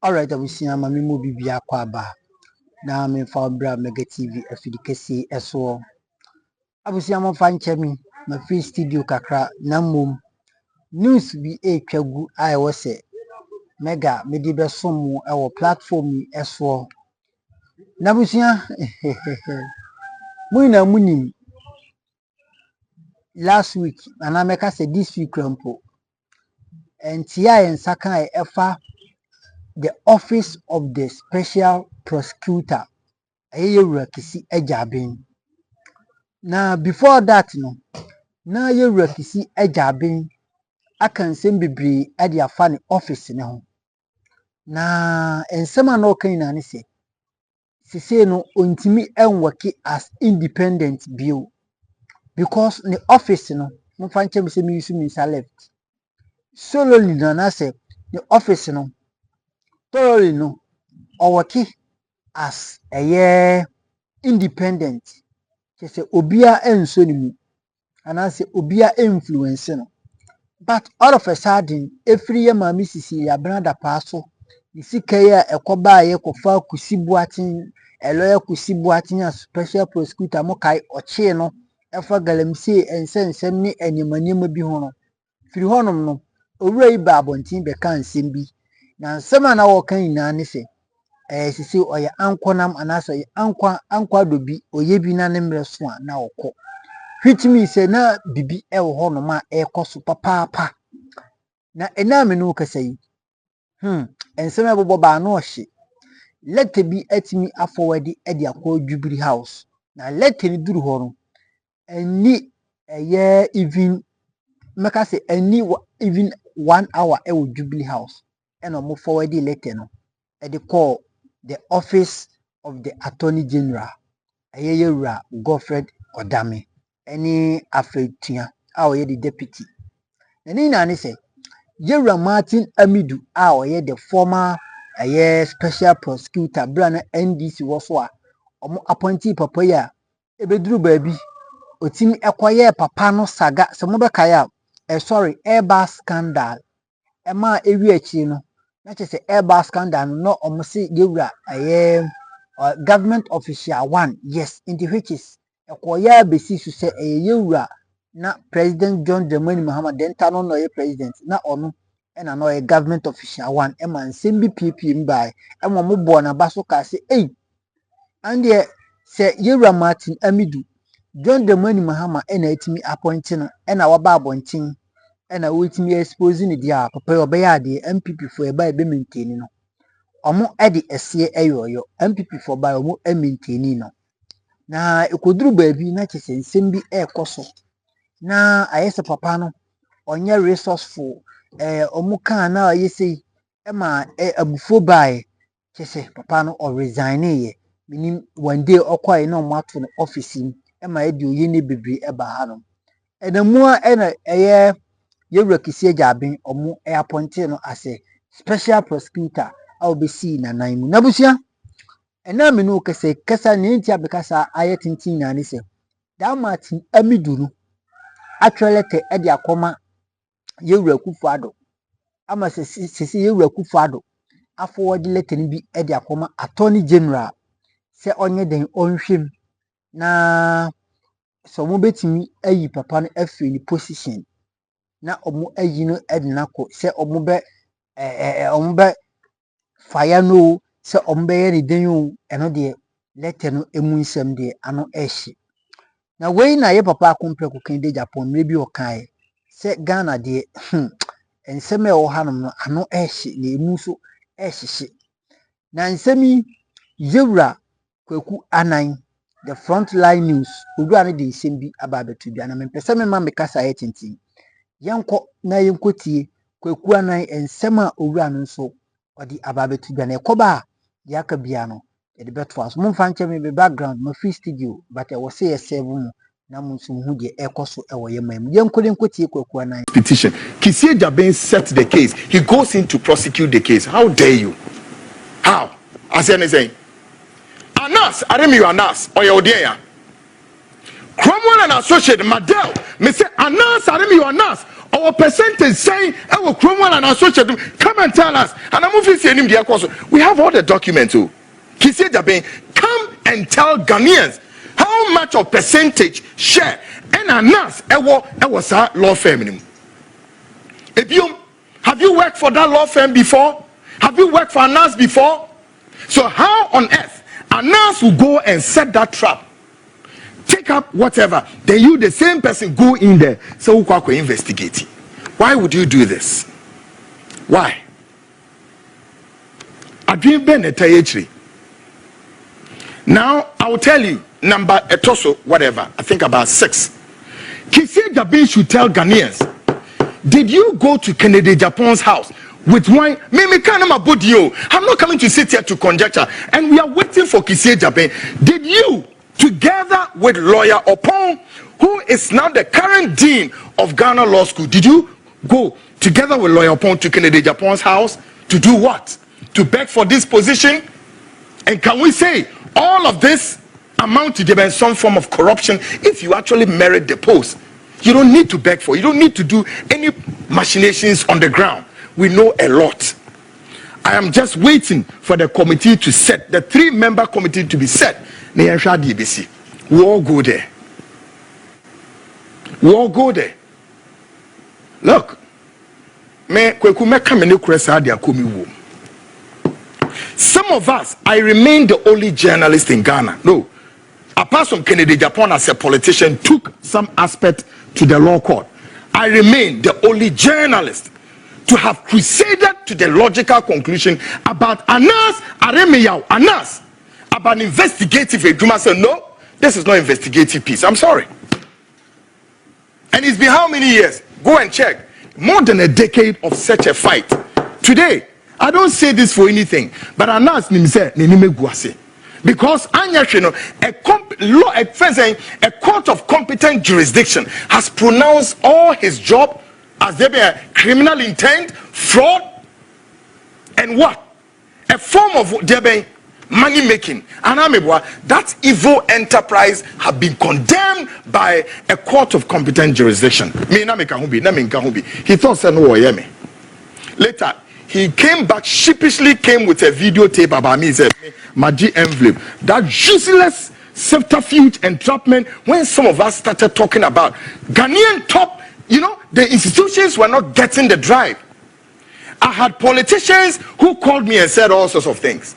Alright, abusia mami mo bibia kwa aba na me fa bra Mega TV afidi kesi eso. Abusia mo fa nchemi ma free studio kakra na mom news bi etwagu ai wo se Mega me di besom mo e wo platform eso. Na abusia muina munim last week ana meka say this week rampo entia en saka efa the office of the special prosecutor ayewura kisi ejabin. Na before that no na ayewura kisi ejabin akansem bebre ade afa ne office ne ho. Na ensema na okan na ne se sise no ontimi enwaki as independent bio because the office no mo fanche be se mi use mi sa left solely na say the office no thoroughly no owaki as a year independent say obia enso ni mu ana say obia influence no but all of a sudden every year ma misisi ya brother paso isika ya ekoba ye kofa kusibuatin eloya kusibuatin as special prosecutor mo kai oche no efa galamsi ensensem ni animanima bi ho no firi honom no owura yi ba abontin be kan nsem bi na nsema na wo kan ina ne se sisi oya ankonam anaso ankwa dobi oye bi na ne mreso a na okọ which means say na bibi e wo honom a ekoso papa na ename no kasai ensema ebobo ba na ohye let bi atimi afọwadi edi akọ Jubilee House na let ni duru ho no eni eye even meka say eni even 1 hour e wo Jubilee House and omo forward letter no e dey call the office of the Attorney General ayeyewura Godfred Odame any afetua a oye the deputy eni na ne say Yewura Martin Amidu a oye the former special prosecutor brana NDC was a omo appointee papa ya ebeduru baabi otimi ekoye papa no saga se mo bekaya sorry airbus scandal ema ewi achi no na che se airbus scandal no omo se Yewura government official one yes in the which is ekoya besi su se Yewura na President John Dramani Mahama denta no ye president na ono ena no ye government official one ema nsem bi ppm by ema mo bo na baso ka se and ye se Yewura Martin Amidu John Dramani Mahama ena etimi appointing no ena waba abontin ena wetimi expose ni dia papa obeya de MPP for eba ebe maintain no omo e de ese eyoyo MPP for by omo e maintain no na ekoduru baabi na chese nsem bi ekoso na ayese papa no onye resourceful omo kan na ayese ema abufo bae chese papa no o resign ye minim one day okwai na omo ato no office ni ema e de oye ne bebre eba ha no enamu ena Yewura kisi ejabin omo appointed no as a special prosecutor a obesi na naimu na busia ena me no kasa ne ntia bekasa ayetintin na ne se da Martin Amidu no atwelete e de akoma Yewura Kufuado ama se Yewura Kufuado afọwọdi letter ni bi e de akoma Attorney General se onye den onhwem na so mo betimi ayi papa no afiri ni position na omo ayi no edinako se omo be fire no se omo be ye ne den o eno de letter no emu nsem de ano ehye na wei na ye papa akompe ko kan de Japan rebi okai se Ghana de ensem e wo hanom no ano ehye na emu so ehye na nsemi Yewura Kwaku Anan the frontline news odua ne de nsem bi ababetu bia na mempese me ma mekasa yetintin yanko na yenkotie Kwaku Anan ensem a owura no so odi ababetu bia na ekoba ya ka bia no de beto aso mo mfa nche me be background ma free studio but I was say yesevu mu na mo nso hu de ekoso e wo yemam yenkotie Kwaku Anan petition. Kisie Jabin set the case. He goes in to prosecute the case. How dare you? How? As anything. Anas, Aremi Anas, or your dear. Cromwell and associate Madel, me say Anas, Aremi Anas, our percentage saying, "Oh, Cromwell and associate, come and tell us." And I'm moving to him, we have all the documents. Too. Kisie Jaben, come and tell Ghanaians how much of percentage share and announce a was a law firm. Have you worked for that law firm before? Have you worked for Anas before? So how on earth Anas will go and set that trap? Take up whatever. Then you, the same person, go in there. So we investigate. Why would you do this? Why? I dream Benetayetri. Now I will tell you number etoso whatever. I think about 6. Kisie Jaben should tell Ghanaians. Did you go to Kennedy Japan's house with wine? I'm not coming to sit here to conjecture. And we are waiting for Kisie Jaben. Did you, together with lawyer Opon, who is now the current dean of Ghana Law School, did you go together with lawyer Opon to Kennedy Japan's house to do what? To beg for this position? And can we say all of this amount to some form of corruption if you actually merit the post? You don't need to beg for. You don't need to do any machinations on the ground. We know a lot. I am just waiting for the committee to set, the 3-member committee to be set. We all go there. We all go there. Look, some of us, I remain the only journalist in Ghana. No. Apart from Kennedy Japan as a politician, took some aspect to the law court. I remain the only journalist to have crusaded to the logical conclusion about Anas Aremeyao, Anas, about investigative. Juma said, no, this is not investigative piece. I'm sorry. And it's been how many years? Go and check. More than a decade of such a fight. Today, I don't say this for anything, but Anas Nimse Nenime Guase. Because a court of competent jurisdiction has pronounced all his job as there be a criminal intent, fraud, and what? A form of money making. And that evil enterprise have been condemned by a court of competent jurisdiction. He thought, later, he came back, sheepishly came with a videotape about me. He said, Maji envelope. That useless subterfuge entrapment, when some of us started talking about Ghanaian top, the institutions were not getting the drive. I had politicians who called me and said all sorts of things.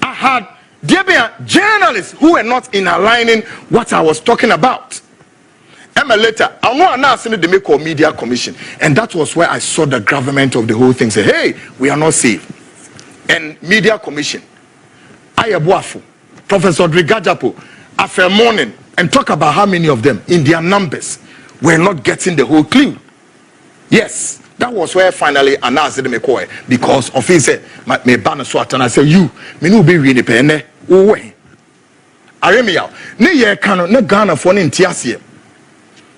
I had journalists who were not in aligning what I was talking about. And later, I want to announce the Make Media Commission, and that was where I saw the government of the whole thing say, "Hey, we are not safe." And Media Commission, Ayabuafu, Professor Drigajapo, after morning, and talk about how many of them in their numbers were not getting the whole clue. Yes, that was where finally announced the Mekoe because of his me ban swat, and I said, "You, me no be really pene, oh way." Aremia, ne ye cano ne Ghana for an intiasie.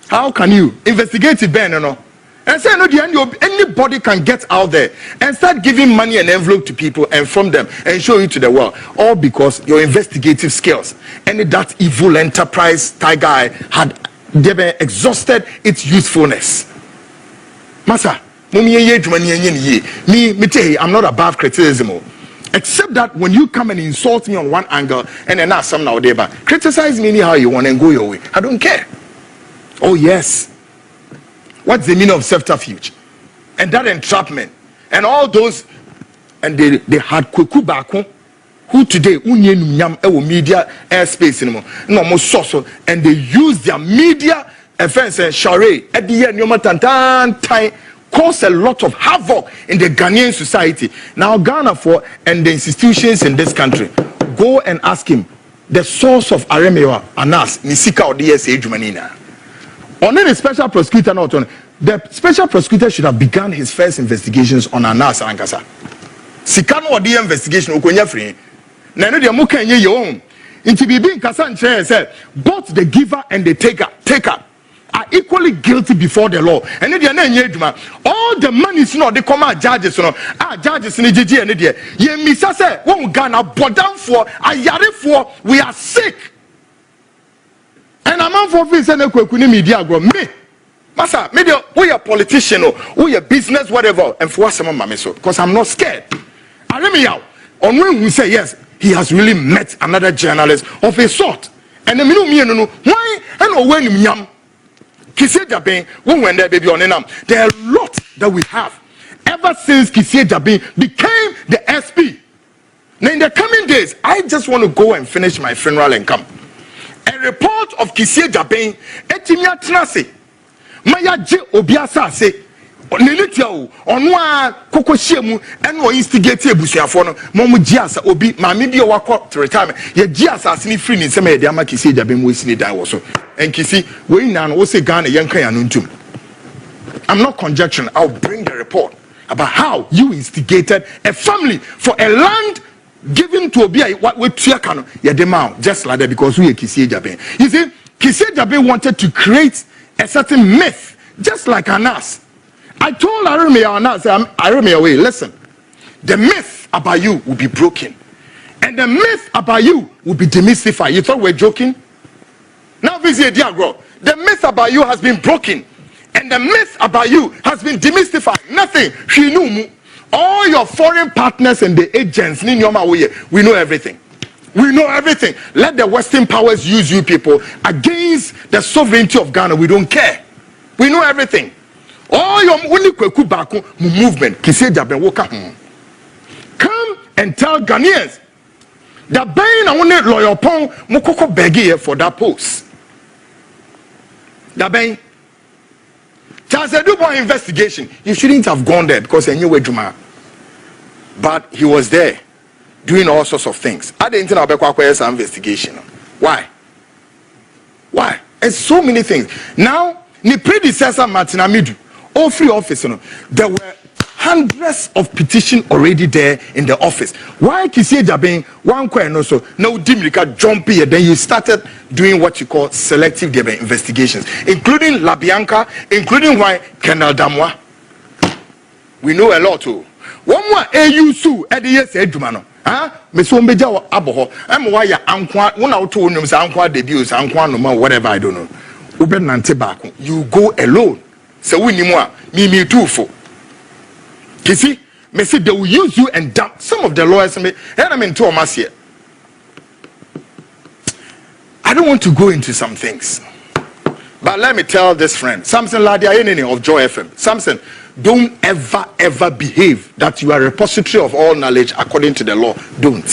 How can you investigate it, Ben? And say, no, anybody can get out there and start giving money and envelope to people and from them and show it to the world. All because your investigative skills and that evil enterprise tiger had exhausted its usefulness. Masa, I'm not above criticism. Except that when you come and insult me on one angle and then ask some nowadays, criticize me anyhow you want and go your way. I don't care. Oh yes. What's the meaning of subterfuge? And that entrapment. And all those, and they had Kweku Bako, who today media airspace anymore. No more social, and they use their media offense and charade at the end time cause a lot of havoc in the Ghanaian society. Now Ghana for and the institutions in this country, go and ask him the source of Aremeyao Anas Nisika or DSA Jumanina. Only the special prosecutor not on. The special prosecutor should have begun his first investigations on Anas Ankasa. Sikano or the investigation ukonya free. Na no de mo kan ye own. Inti bibi nkasa nche say both the giver and the taker are equally guilty before the law. And they na nye adwuma. All the money is not they come out judges no. Judges ni gigi and dey. Ye misa say won Ghana bodam for ayare for we are sick. And a man for free send a quick media go me. Masa, maybe we a politician or we a business, whatever, and for some mama so, because I'm not scared. I let me out. On when we say yes, he has really met another journalist of a sort. And the minimum, no, why and when you yam. Kisie Jabin, when there baby on enam. There are a lot that we have. Ever since Kisie Jabin became the SP. Now in the coming days, I just want to go and finish my funeral and come. A report of Kisie Jabin, etimia trase. Maya je obiasa se nenitia o ono a kokohyiemu eno instigate ebusuafo no momu giasa obi maame bi o wakọ retirement ye giasa asini free ni nsema ye de ama Kisie Jabin mo sini dan wo so enkisi we na no wo se Ghana yenka ya no ntum. I'm not conjecturing. I'll bring the report about how you instigated a family for a land given to obi what we tuaka no ye de ma just like that because we Kisie Jabin. You see, Kisie Jabin wanted to create a certain myth, just like Anas. I told Anas, wait, listen. The myth about you will be broken. And the myth about you will be demystified. You thought we're joking? Now visit Diagro. The myth about you has been broken. And the myth about you has been demystified. Nothing. All your foreign partners and the agents, we know everything. We know everything. Let the Western powers use you people against the sovereignty of Ghana. We don't care. We know everything. All your movement, Kisie Jabin woka home. Come and tell Ghanaians that Bain I want lawyer pong mukoko begi for that post. That Bain. Just a double investigation. You shouldn't have gone there because I knew where Juma. But he was there. Doing all sorts of things. I didn't know about investigation. Why? Why? And so many things. Now, the predecessor Martin Amidu, all free office, there were hundreds of petitions already there in the office. Why Kisie Jabin one question also no dimrika jump here? Then you started doing what you call selective investigations, including Labianca, including why Colonel Damwa. We know a lot too. One more AU Sue at the yes Edumano. Miss Wombeja Aboho. I'm why Anqua, one out to names Anqua debuts, Anqua no more, whatever I don't know. Uben Nantebako. You go alone. So we need more. Me too for. You see, me say they will use you and dump some of the lawyers. And I'm in Thomas here. I don't want to go into some things. But let me tell this friend, Samson Ladia of Joy FM. Samson, don't ever behave that you are a repository of all knowledge according to the law. Don't.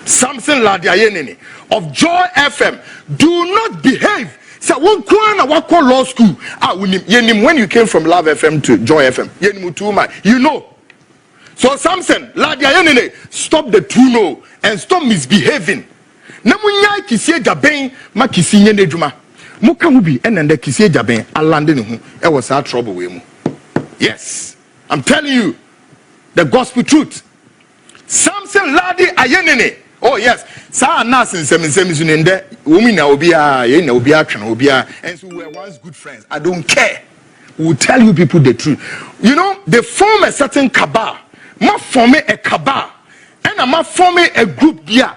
Samson Ladia of Joy FM, do not behave. So one corner law school. When you came from Love FM to Joy FM, you know. So Samson Ladia stop the tuno and stop misbehaving. Namunya Kisie Jabin ma Kisie Nedjuma. Muka mubi enende Kisie Jabin alande ne hu e was our trouble we mu. Yes, I'm telling you the gospel truth. Samson Ladi ayenene. Oh yes, sa nas nsemizunende womi na obia ye na obia twen obia, and so we were once good friends. I don't care. We will tell you people the truth. You know, they form a certain cabal. Ma form a cabal and ma form a group here.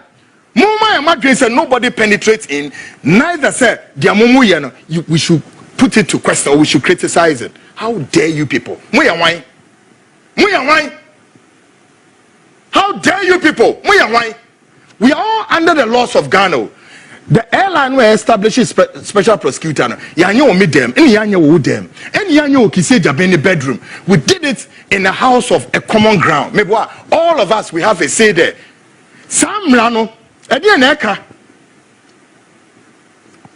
Mama imagine say nobody penetrates in, neither say their mumu we should put it to question or we should criticize it. How dare you people? Muya wine. How dare you people? Muya wine. We are all under the laws of Ghana. The airline were establishes special prosecutor. Yanyo meet them, and yanyo would them, and yanyo Kisie Jabin in the bedroom. We did it in a house of a common ground. Maybe all of us we have a say there. Sam Lano.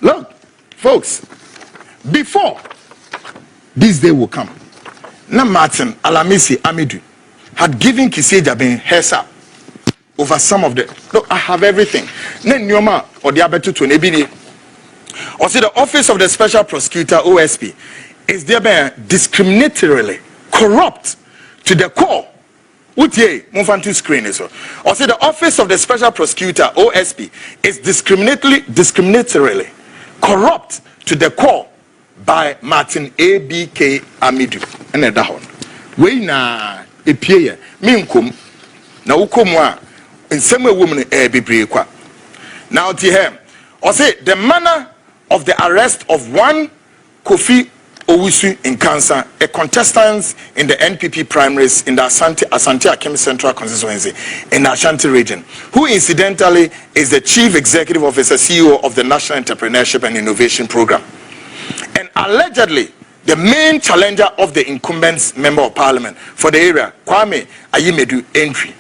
Look, folks, before this day will come, na Martin Alamisi Amidu had given Kisie Jabin heads up over some of the. Look, I have everything. Nyoma or the abetu to nebini. Or see the office of the special prosecutor OSP is thereby discriminatorily corrupt to the core. Move on to screen is or say the office of the special prosecutor OSP is discriminatorily corrupt to the core by Martin ABK Amidu and that one. We na epie minkum na ukomwa in some woman be kwa. Now to him or say the manner of the arrest of one Kofi Owusu in Cancer, a contestant in the NPP primaries in the Asante Akim Central Constituency in the Ashanti region, who incidentally is the Chief Executive Officer, CEO of the National Entrepreneurship and Innovation Program. And allegedly, the main challenger of the incumbent Member of Parliament for the area, Kwame Ayimedu Entry,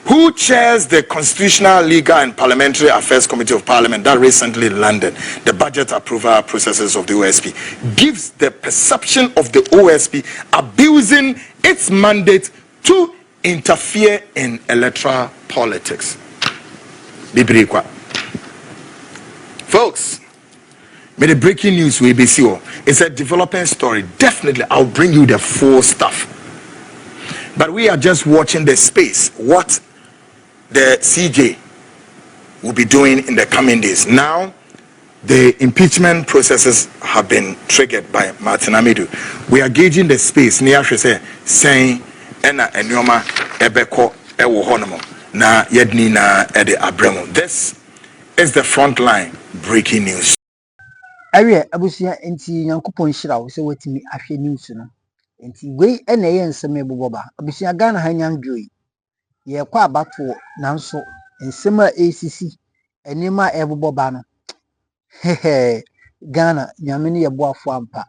who chairs the Constitutional, Legal and Parliamentary Affairs Committee of Parliament that recently landed the budget approval processes of the OSP, gives the perception of the OSP abusing its mandate to interfere in electoral politics. Folks, may the breaking news we be see. It's a developing story. Definitely, I'll bring you the full stuff. But we are just watching the space. What the CJ will be doing in the coming days. Now, the impeachment processes have been triggered by Martin Amidu. We are gauging the space. Saying, "Ena enyoma ebeko ewo honomo na yedni na ede abremo." This is the frontline breaking news. Awie abusia enti Nyankopon hira wo se watimi ahwe news no. Enti wei ena ye nsem eboboba. Abusia Ghana hanyam dwoi. Ye kwa abato nanso nsem a ACC enima eboboba no. Ghana nyame ne yeboafo ampa.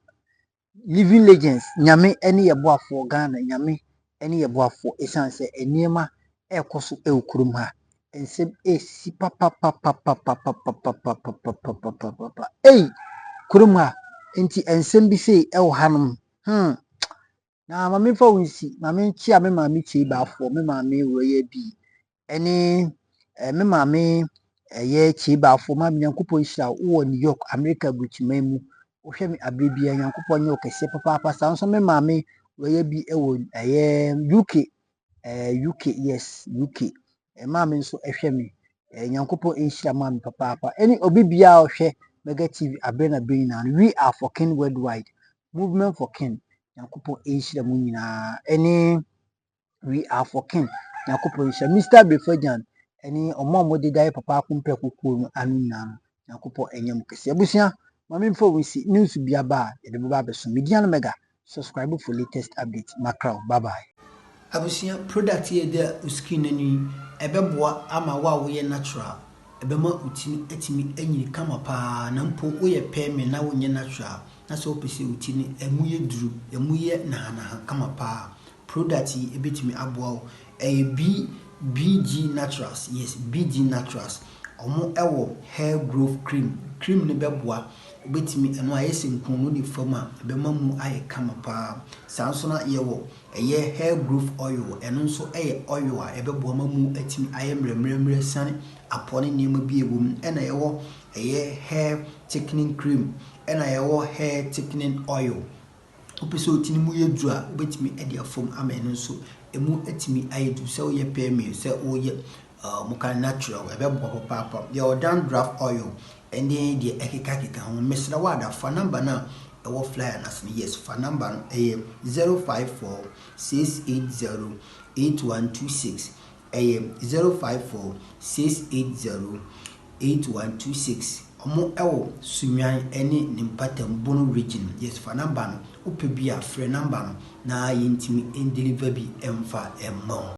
Living legends nyame ene yeboafo Ghana nyame ene yeboafo esanse enima ekoso ekurum ha. Nsem ACC papa. Ei kuruma enti ensem bi sei ewo hanom na mame fa wonsi mame chia me mame chie baafo me mame roye bi eni me mame ye chie baafo ma Nyankopon hira wo New York America buchima mu wo hwe me abrebia Nyankopon nye okese papa sa nso me mame roye bi ewo UK yes UK mame nso ehwe me Nyankopon hira mame papa eni obibia ohwe Mega TV Abrena Bina. We are for King worldwide. Movement for King. Nyankopon Asia Munina. Any we are for King. Nyankopon Asia. Mr. Befajan. Any omo de die papa kumpe kuku anuna. Nyankopon enyam kese. Abusia. Mami mfo we see news biaba. Yede baba beso. Median Mega. Subscribe for latest updates. Macro. Bye bye. Abusia product ye de uskin ni ebeboa ama wa wo ye natural. Ebema utini etimi enyi kama pa na mpo woye peme na wonye natural na so pese utini emuye duru emuye na kama pa product ebetimi aboa BG Naturals. Yes, BG Naturals. Omo ewo hair growth cream ne beboa obetimi eno ayese nkunu ni fama ebema mu aye kama pa sanso na yewo eye hair growth oil eno nso eye oil a ebeboa mamu etimi aye mremremre sane apone niam bi ewum ena yewo eye hair thickening cream ena yewo hair thickening oil opeso otini mu yedu a obetimi ede afom ama eno nso emu etimi aye du se oye peme se oye muka natural ebeboa papa your dandruff oil and then the ekeka ho mesra wada fa number na ewo flyer na sene yes fa number no 0546808126 0546808126 omo ewo sunwan ene nimpatam bono region yes fa number no opebia free number no na yintimi en deliver bi emfa emma